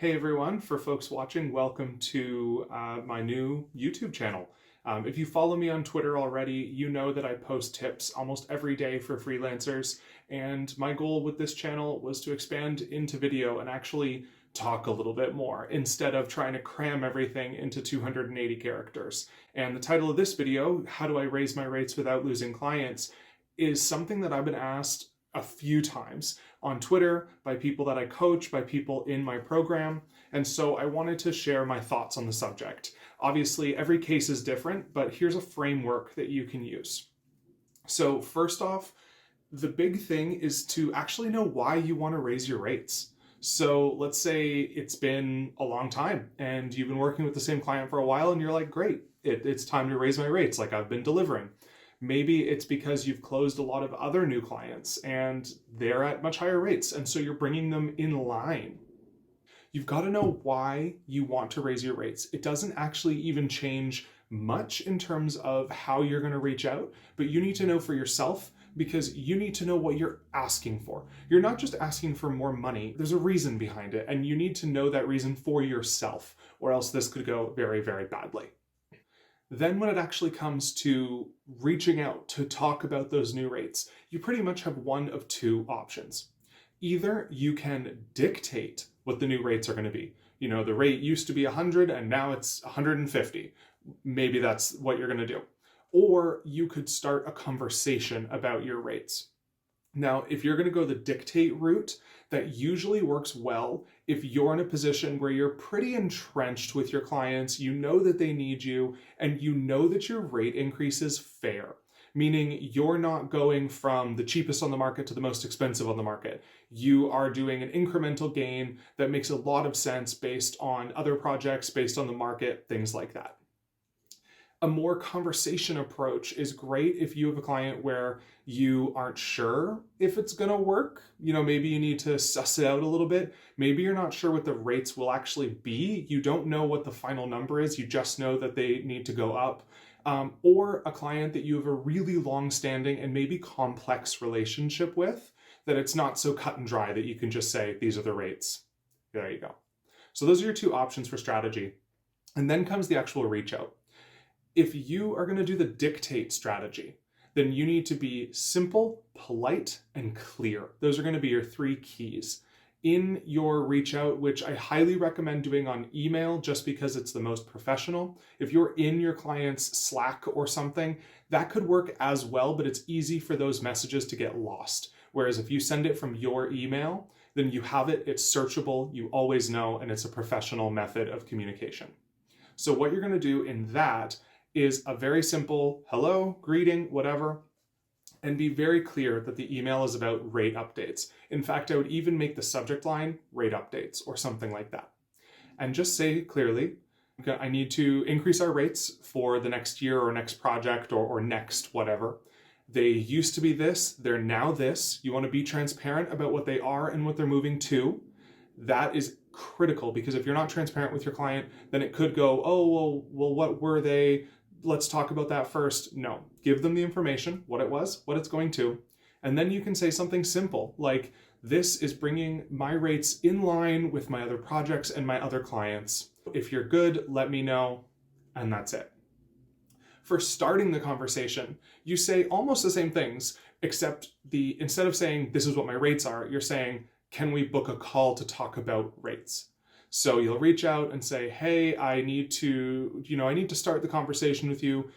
Hey everyone, for folks watching, welcome to my new YouTube channel. If you follow me on Twitter already, you know that I post tips almost every day for freelancers, and my goal with this channel was to expand into video and actually talk a little bit more instead of trying to cram everything into 280 characters. And the title of this video, How Do I Raise My Rates Without Losing Clients, is something that I've been asked a few times on Twitter by people that I coach, by people in my program, and so I wanted to share my thoughts on the subject. Obviously, every case is different, but here's a framework that you can use. So first off, the big thing is to actually know why you want to raise your rates. So let's say it's been a long time and you've been working with the same client for a while and you're like, great, it's time to raise my rates, like I've been delivering. Maybe it's because you've closed a lot of other new clients and they're at much higher rates, and so you're bringing them in line. You've got to know why you want to raise your rates. It doesn't actually even change much in terms of how you're going to reach out, but you need to know for yourself because you need to know what you're asking for. You're not just asking for more money. There's a reason behind it, and you need to know that reason for yourself, or else this could go very, very badly. Then when it actually comes to reaching out to talk about those new rates, you pretty much have one of two options. Either you can dictate what the new rates are going to be. You know, the rate used to be 100 and now it's 150. Maybe that's what you're going to do. Or you could start a conversation about your rates. Now, if you're going to go the dictate route, that usually works well if you're in a position where you're pretty entrenched with your clients, you know that they need you, and you know that your rate increase is fair. Meaning you're not going from the cheapest on the market to the most expensive on the market. You are doing an incremental gain that makes a lot of sense based on other projects, based on the market, things like that. A more conversation approach is great if you have a client where you aren't sure if it's going to work. You know, maybe you need to suss it out a little bit. Maybe you're not sure what the rates will actually be. You don't know what the final number is. You just know that they need to go up. Or a client that you have a really long-standing and maybe complex relationship with, that it's not so cut and dry that you can just say, these are the rates. There you go. So those are your two options for strategy. And then comes the actual reach out. If you are going to do the dictate strategy, then you need to be simple, polite, and clear. Those are going to be your three keys. In your reach out, which I highly recommend doing on email just because it's the most professional. If you're in your client's Slack or something, that could work as well, but it's easy for those messages to get lost. Whereas if you send it from your email, then you have it, it's searchable, you always know, and it's a professional method of communication. So what you're going to do in that is a very simple hello, greeting, whatever, and be very clear that the email is about rate updates. In fact, I would even make the subject line rate updates or something like that. And just say clearly, okay, I need to increase our rates for the next year or next project or next whatever. They used to be this, they're now this. You want to be transparent about what they are and what they're moving to. That is critical, because if you're not transparent with your client, then it could go, oh, well, what were they? Let's talk about that first. No, give them the information, what it was, what it's going to, and then you can say something simple like, this is bringing my rates in line with my other projects and my other clients. If you're good, let me know, and that's it. For starting the conversation, you say almost the same things, except instead of saying, this is what my rates are, you're saying, can we book a call to talk about rates? So you'll reach out and say, hey, I need to start the conversation with you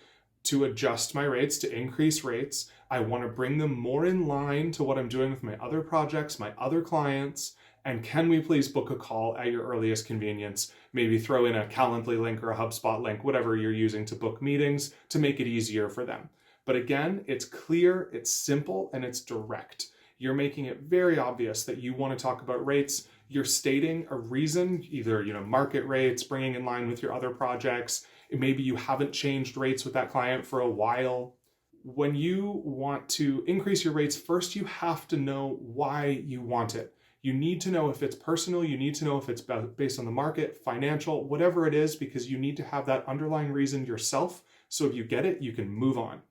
to adjust my rates, to increase rates. I want to bring them more in line to what I'm doing with my other projects, my other clients. And can we please book a call at your earliest convenience? Maybe throw in a Calendly link or a HubSpot link, whatever you're using to book meetings to make it easier for them. But again, it's clear, it's simple, and it's direct. You're making it very obvious that you want to talk about rates. You're stating a reason, either market rates, bringing in line with your other projects. Maybe you haven't changed rates with that client for a while. When you want to increase your rates, first you have to know why you want it. You need to know if it's personal, you need to know if it's based on the market, financial, whatever it is, because you need to have that underlying reason yourself. So if you get it, you can move on.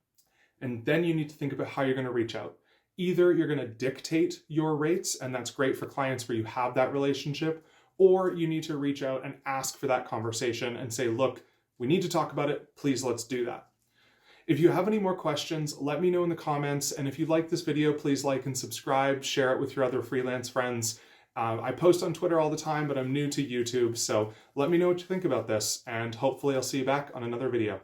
And then you need to think about how you're going to reach out. Either you're going to dictate your rates, and that's great for clients where you have that relationship, or you need to reach out and ask for that conversation and say, look, we need to talk about it. Please, let's do that. If you have any more questions, let me know in the comments. And if you like this video, please like and subscribe, share it with your other freelance friends. I post on Twitter all the time, but I'm new to YouTube. So let me know what you think about this, and hopefully I'll see you back on another video.